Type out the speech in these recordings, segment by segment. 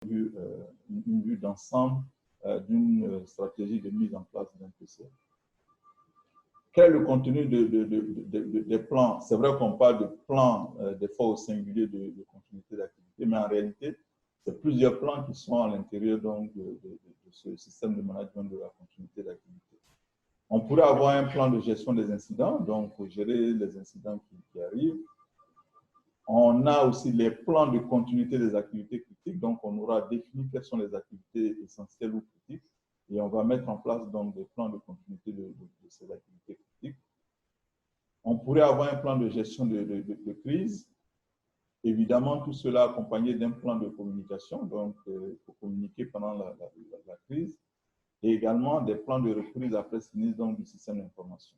une vue d'ensemble d'une stratégie de mise en place d'un PCR. Quel est le contenu des plans? C'est vrai qu'on parle de plans des fois au singulier de continuité d'activité, mais en réalité, c'est plusieurs plans qui sont à l'intérieur de ce système de management de la continuité d'activité. On pourrait avoir un plan de gestion des incidents, donc pour gérer les incidents qui arrivent. On a aussi les plans de continuité des activités critiques, donc on aura défini quelles sont les activités essentielles ou critiques, et on va mettre en place donc des plans de continuité de ces activités critiques. On pourrait avoir un plan de gestion de crise. Évidemment, tout cela accompagné d'un plan de communication, donc pour communiquer pendant la crise, et également des plans de reprise après sinistre donc, du système d'information.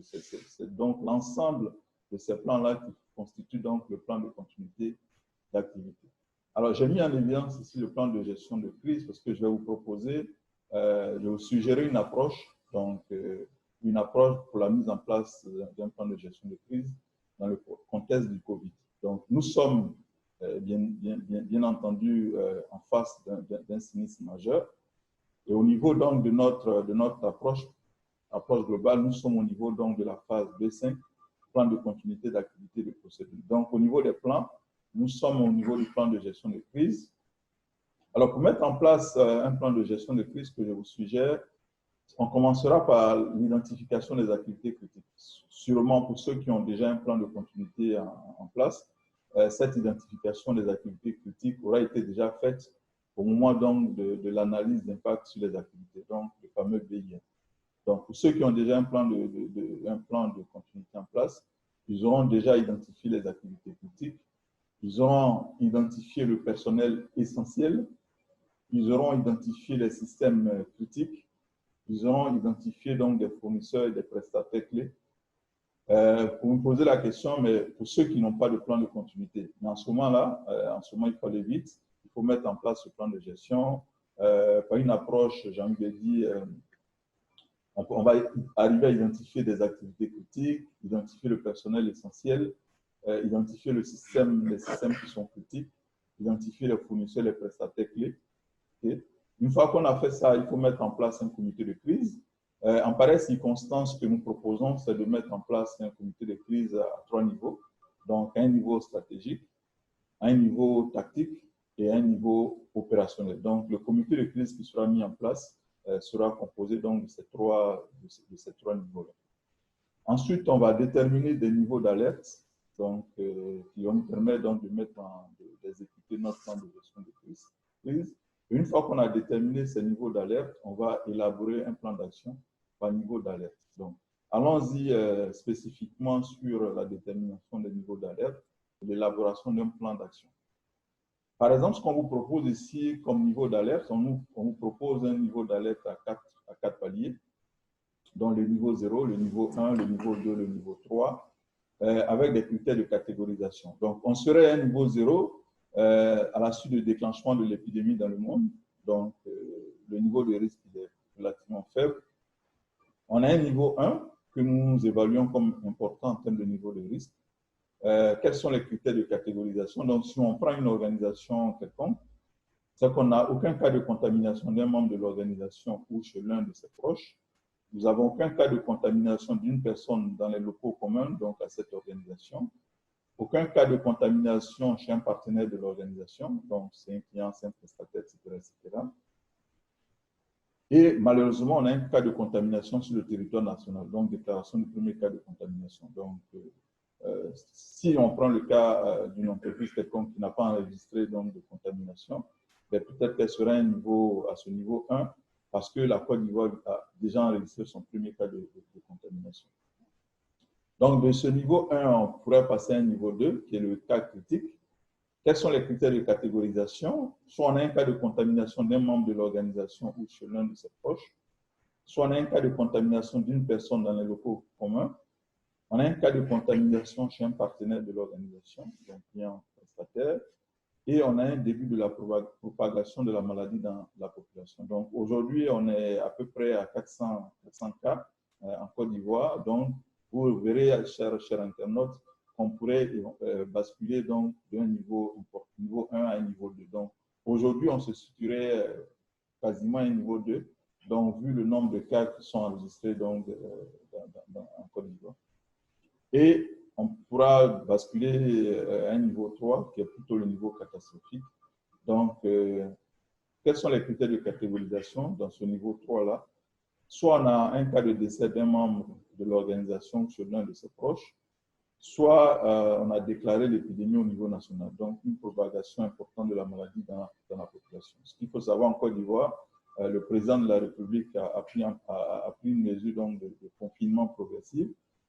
C'est donc l'ensemble de ces plans-là qui constituent donc le plan de continuité d'activité. Alors, j'ai mis en évidence ici le plan de gestion de crise parce que je vais vous proposer, je vais vous suggérer une approche, donc une approche pour la mise en place d'un plan de gestion de crise dans le contexte du Covid. Donc, nous sommes bien entendu en face d'un sinistre majeur. Et au niveau donc de notre approche globale, nous sommes au niveau donc de la phase B5, plan de continuité d'activité de procédure. Donc, au niveau des plans, nous sommes au niveau du plan de gestion de crise. Alors, pour mettre en place un plan de gestion de crise que je vous suggère, on commencera par l'identification des activités critiques. Sûrement, pour ceux qui ont déjà un plan de continuité en place, cette identification des activités critiques aura été déjà faite au moment donc de l'analyse d'impact sur les activités, donc le fameux BIM. Donc, pour ceux qui ont déjà un plan de continuité en place, ils auront déjà identifié les activités critiques, ils auront identifié le personnel essentiel, ils auront identifié les systèmes critiques, ils auront identifié donc des fournisseurs et des prestataires clés. Pour me poser la question, mais pour ceux qui n'ont pas de plan de continuité, mais en ce moment-là, il faut aller vite, il faut mettre en place ce plan de gestion par une approche, j'ai envie de dire, on va arriver à identifier des activités critiques, identifier le personnel essentiel, identifier les systèmes qui sont critiques, identifier les fournisseurs, les prestataires clés. Okay? Une fois qu'on a fait ça, il faut mettre en place un comité de crise. En pareille circonstance, ce que nous proposons, c'est de mettre en place un comité de crise à 3 niveaux. Donc, à un niveau stratégique, à un niveau tactique et à un niveau opérationnel. Donc, le comité de crise qui sera mis en place sera composé donc de ces trois niveaux-là. Ensuite, on va déterminer des niveaux d'alerte donc, qui vont nous permettre donc, d'exécuter notre plan de gestion de crise. Et une fois qu'on a déterminé ces niveaux d'alerte, on va élaborer un plan d'action par niveau d'alerte. Donc, allons-y spécifiquement sur la détermination des niveaux d'alerte et l'élaboration d'un plan d'action. Par exemple, ce qu'on vous propose ici comme niveau d'alerte, on vous propose un niveau d'alerte à 4 paliers, dont le niveau 0, le niveau 1, le niveau 2, le niveau 3, avec des critères de catégorisation. Donc, on serait à un niveau 0 à la suite du déclenchement de l'épidémie dans le monde. Donc, le niveau de risque est relativement faible. On a un niveau 1 que nous évaluons comme important en termes de niveau de risque. Quels sont les critères de catégorisation? Donc, si on prend une organisation quelconque, c'est qu'on n'a aucun cas de contamination d'un membre de l'organisation ou chez l'un de ses proches. Nous n'avons aucun cas de contamination d'une personne dans les locaux communs, donc à cette organisation. Aucun cas de contamination chez un partenaire de l'organisation, donc c'est un client, c'est un prestataire, etc. Et malheureusement, on a un cas de contamination sur le territoire national, donc déclaration du premier cas de contamination. Donc, si on prend le cas d'une entreprise quelconque qui n'a pas enregistré donc, de contamination, peut-être qu'elle sera à ce niveau 1 parce que la Côte d'Ivoire a déjà enregistré son premier cas de contamination. Donc, de ce niveau 1, on pourrait passer à un niveau 2, qui est le cas critique. Quels sont les critères de catégorisation? Soit on a un cas de contamination d'un membre de l'organisation ou chez l'un de ses proches, soit on a un cas de contamination d'une personne dans les locaux communs, on a un cas de contamination chez un partenaire de l'organisation, donc client prestataire, et on a un début de la propagation de la maladie dans la population. Donc aujourd'hui, on est à peu près à 400 cas en Côte d'Ivoire. Donc, vous verrez, chers internautes, qu'on pourrait basculer donc d'un niveau 1 à un niveau 2. Donc, Aujourd'hui, on se situerait quasiment à un niveau 2, donc vu le nombre de cas qui sont enregistrés donc, en Côte d'Ivoire. Et on pourra basculer à un niveau 3, qui est plutôt le niveau catastrophique. Donc, quels sont les critères de catégorisation dans ce niveau 3-là? Soit on a un cas de décès d'un membre de l'organisation sur l'un de ses proches, soit on a déclaré l'épidémie au niveau national, donc une propagation importante de la maladie dans la population. Ce qu'il faut savoir en Côte d'Ivoire, le président de la République a pris une mesure donc, de confinement progressif,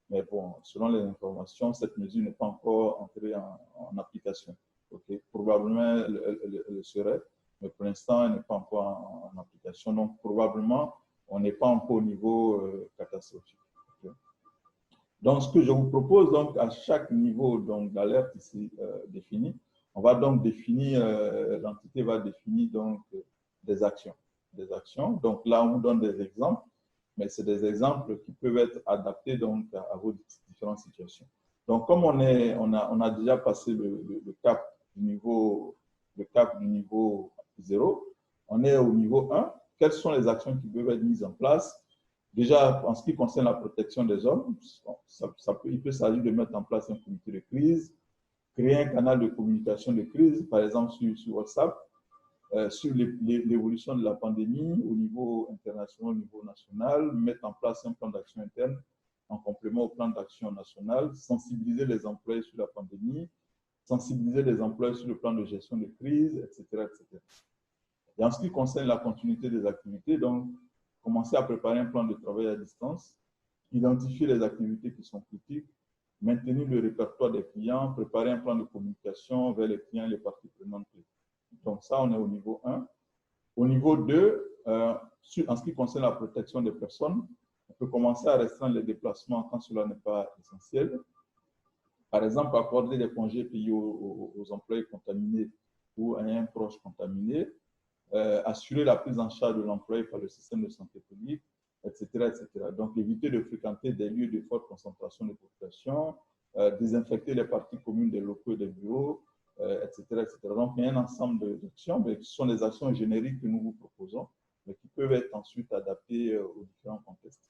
mais bon, selon les informations, cette mesure n'est pas encore entrée en application. Okay? Probablement, elle le serait, mais pour l'instant, elle n'est pas encore en application. Donc, probablement, on n'est pas encore au niveau catastrophique. Okay? Donc, ce que je vous propose, donc, à chaque niveau d'alerte ici défini, on va donc définir, l'entité va définir donc des actions. Donc, là, on vous donne des exemples, mais c'est des exemples qui peuvent être adaptés donc à vos différentes situations. Donc, comme on a déjà passé le cap du niveau 0, on est au niveau 1. Quelles sont les actions qui peuvent être mises en place? Déjà, en ce qui concerne la protection des hommes, il peut s'agir de mettre en place un comité de crise, créer un canal de communication de crise, par exemple sur WhatsApp, sur l'évolution de la pandémie au niveau international, au niveau national, mettre en place un plan d'action interne en complément au plan d'action national, sensibiliser les employés sur la pandémie, sensibiliser les employés sur le plan de gestion de crise, etc., etc. Et en ce qui concerne la continuité des activités, donc, commencer à préparer un plan de travail à distance, identifier les activités qui sont critiques, maintenir le répertoire des clients, préparer un plan de communication vers les clients et les parties prenantes. Donc ça, on est au niveau 1. Au niveau 2, en ce qui concerne la protection des personnes, on peut commencer à restreindre les déplacements quand cela n'est pas essentiel. Par exemple, accorder des congés payés aux employés contaminés ou à un proche contaminé, assurer la prise en charge de l'employé par le système de santé publique, etc., etc. Donc, éviter de fréquenter des lieux de forte concentration de population, désinfecter les parties communes des locaux et des bureaux, etc., etc. Donc, il y a un ensemble d'actions, mais qui sont des actions génériques que nous vous proposons, mais qui peuvent être ensuite adaptées aux différents contextes.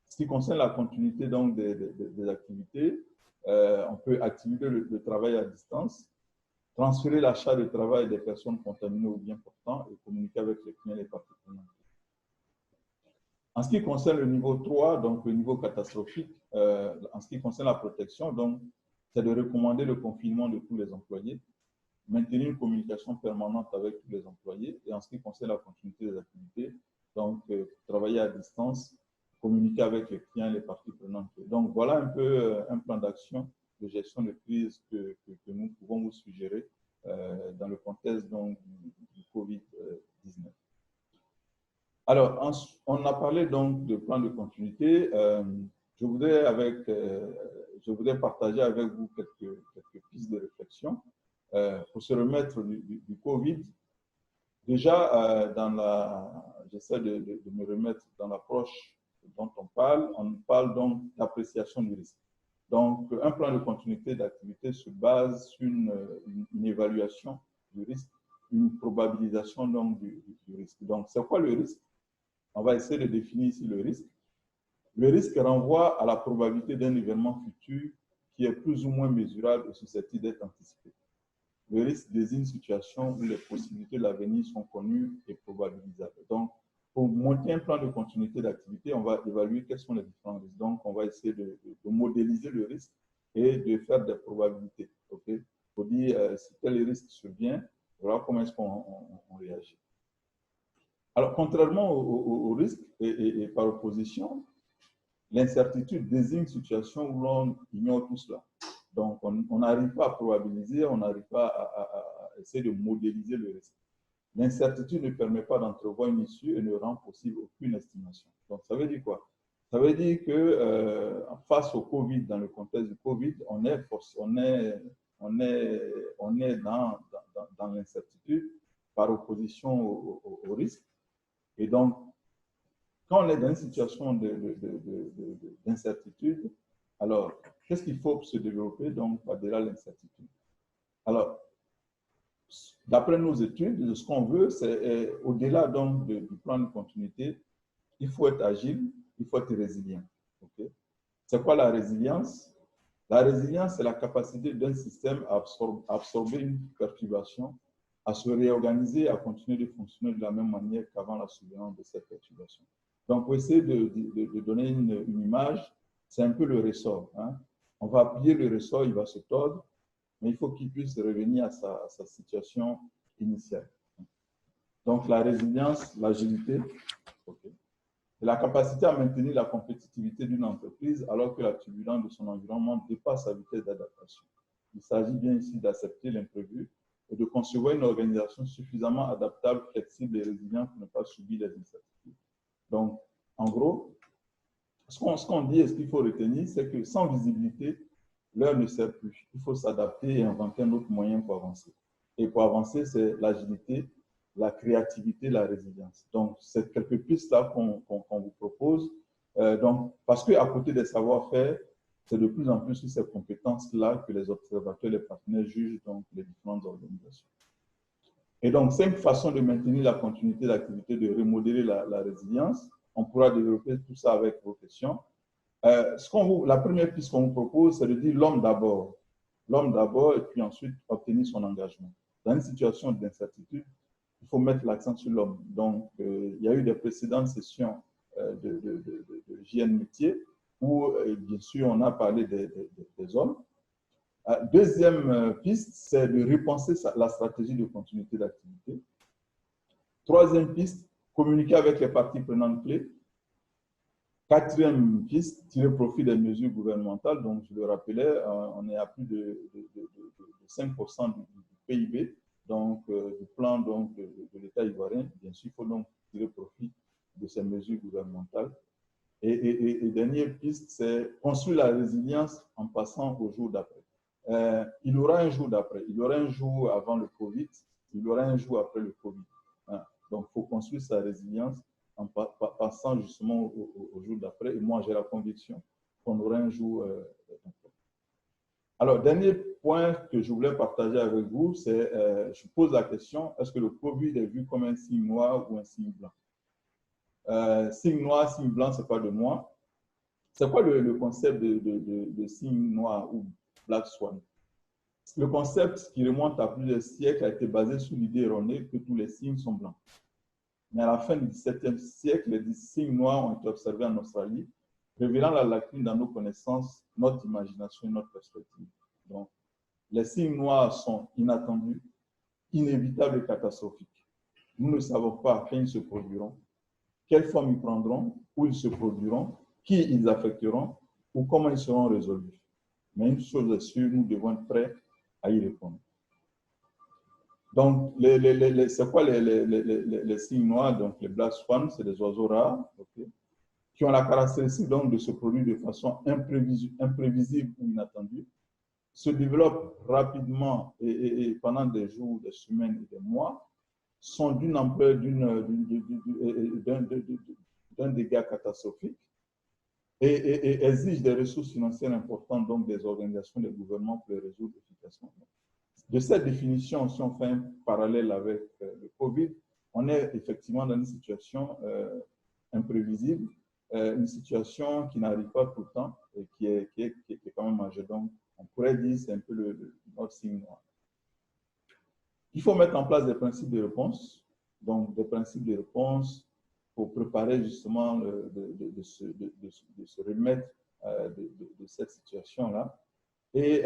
Ce qui concerne la continuité donc, des activités, on peut activer le travail à distance, transférer la charge de travail des personnes contaminées ou bien portantes et communiquer avec les clients et les parties prenantes. En ce qui concerne le niveau 3, donc le niveau catastrophique, en ce qui concerne la protection, donc, c'est de recommander le confinement de tous les employés, maintenir une communication permanente avec tous les employés et en ce qui concerne la continuité des activités, donc travailler à distance, communiquer avec les clients et les parties prenantes. Donc, voilà un peu un plan d'action de gestion de crise que nous pouvons vous suggérer dans le contexte donc, du COVID-19. Alors, on a parlé donc de plan de continuité. Je voudrais partager avec vous quelques pistes de réflexion pour se remettre du COVID. Déjà, j'essaie de me remettre dans l'approche dont on parle donc d'appréciation du risque. Donc, un plan de continuité d'activité se base sur une évaluation du risque, une probabilisation donc, du risque. Donc, c'est quoi le risque? On va essayer de définir ici le risque. Le risque renvoie à la probabilité d'un événement futur qui est plus ou moins mesurable et susceptible d'être anticipé. Le risque désigne une situation où les possibilités de l'avenir sont connues et probabilisables. Donc, pour monter un plan de continuité d'activité, on va évaluer quels sont les différents risques. Donc, on va essayer de modéliser le risque et de faire des probabilités. Okay? Pour dire si tel risque survient, voilà comment est-ce qu'on réagit. Alors, contrairement au risque et par opposition, l'incertitude désigne une situation où l'on ignore tout cela. Donc, on n'arrive pas à probabiliser, on n'arrive pas à essayer de modéliser le risque. L'incertitude ne permet pas d'entrevoir une issue et ne rend possible aucune estimation. Donc, ça veut dire quoi? Ça veut dire que face au Covid, dans le contexte du Covid, on est dans l'incertitude par opposition au risque. Et donc, quand on est dans une situation d'incertitude, alors, qu'est-ce qu'il faut pour se développer? Donc, par-delà l'incertitude. Alors, D'après nos études, ce qu'on veut, c'est au-delà donc du plan de continuité, il faut être agile, il faut être résilient. Okay? C'est quoi la résilience? La résilience, c'est la capacité d'un système à absorber une perturbation, à se réorganiser, à continuer de fonctionner de la même manière qu'avant la survenance de cette perturbation. Donc, pour essayer de donner une image, c'est un peu le ressort. Hein? On va appuyer le ressort, il va se tordre, mais il faut qu'il puisse revenir à sa situation initiale. Donc, la résilience, l'agilité, okay, et la capacité à maintenir la compétitivité d'une entreprise alors que la turbulence de son environnement dépasse sa vitesse d'adaptation. Il s'agit bien ici d'accepter l'imprévu et de concevoir une organisation suffisamment adaptable, flexible et résiliente pour ne pas subir les incertitudes. Donc, en gros, ce qu'on dit et ce qu'il faut retenir, c'est que sans visibilité, l'heure ne sert plus. Il faut s'adapter et inventer un autre moyen pour avancer. Et pour avancer, c'est l'agilité, la créativité, la résilience. Donc, c'est quelques pistes-là qu'on vous propose. Donc, parce qu'à côté des savoir-faire, c'est de plus en plus sur ces compétences-là que les observateurs, les partenaires jugent donc les différentes organisations. Et donc, 5 façons de maintenir la continuité d'activité, de remodeler la résilience. On pourra développer tout ça avec vos questions. La première piste qu'on vous propose, c'est de dire l'homme d'abord. L'homme d'abord, et puis ensuite obtenir son engagement. Dans une situation d'incertitude, il faut mettre l'accent sur l'homme. Donc, il y a eu des précédentes sessions de JN Métier où, bien sûr, on a parlé des hommes. Deuxième piste, c'est de repenser la stratégie de continuité d'activité. Troisième piste, communiquer avec les parties prenantes clés. Quatrième piste, tirer profit des mesures gouvernementales. Donc, je le rappelais, on est à plus de 5% du PIB, donc du plan donc, de l'État ivoirien. Bien sûr, il faut donc tirer profit de ces mesures gouvernementales. Et dernière piste, c'est construire la résilience en passant au jour d'après. Il y aura un jour d'après, il y aura un jour avant le Covid, il y aura un jour après le Covid. Hein. Donc, il faut construire sa résilience en passant justement au jour d'après. Et moi, j'ai la conviction qu'on aura un jour d'après. Alors, dernier point que je voulais partager avec vous, c'est, je pose la question, est-ce que le Covid est vu comme un signe noir ou un signe blanc? Signe noir, signe blanc, c'est pas de moi. C'est quoi le concept de signe noir ou Black Swan? Le concept qui remonte à plusieurs siècles a été basé sur l'idée erronée que tous les signes sont blancs. Mais à la fin du XVIIe siècle, les signes noirs ont été observés en Australie, révélant la lacune dans nos connaissances, notre imagination et notre perspective. Donc, les signes noirs sont inattendus, inévitables et catastrophiques. Nous ne savons pas quand ils se produiront, quelle forme ils prendront, où ils se produiront, qui ils affecteront ou comment ils seront résolus. Mais une chose est sûre, nous devons être prêts à y répondre. Donc, c'est quoi les signes noirs? Donc, les black swans, c'est des oiseaux rares, okay, qui ont la caractéristique donc de se produire de façon imprévisible ou inattendue, se développent rapidement et pendant des jours, des semaines et des mois, sont d'une ampleur d'un dégât catastrophique et exigent des ressources financières importantes, donc des organisations, des gouvernements pour les résoudre efficacement. De cette définition, si on fait un parallèle avec le Covid, on est effectivement dans une situation imprévisible, une situation qui n'arrive pas tout le temps et qui est quand même majeure. Donc, on pourrait dire que c'est un peu notre signe noir. Il faut mettre en place des principes de réponse, donc des principes de réponse pour préparer justement de se remettre de cette situation-là. Et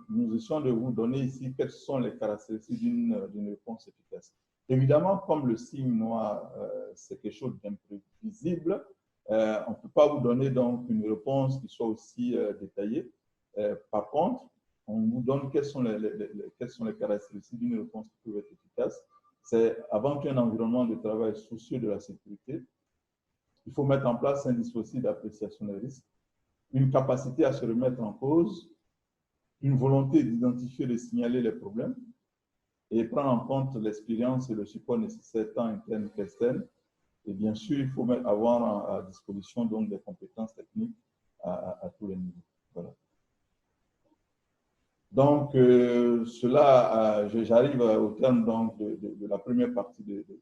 nous essayons de vous donner ici quelles sont les caractéristiques d'une réponse efficace. Évidemment, comme le signe noir, c'est quelque chose d'imprévisible, on ne peut pas vous donner donc une réponse qui soit aussi détaillée. Par contre, on vous donne quelles sont les caractéristiques d'une réponse qui peut être efficace. C'est avant tout un environnement de travail soucieux de la sécurité. Il faut mettre en place un dispositif d'appréciation des risques, une capacité à se remettre en cause, une volonté d'identifier et de signaler les problèmes et prendre en compte l'expérience et le support nécessaire tant interne qu'externe. Et bien sûr, il faut avoir à disposition donc des compétences techniques à tous les niveaux. Voilà. Donc, j'arrive au terme donc, de la première partie de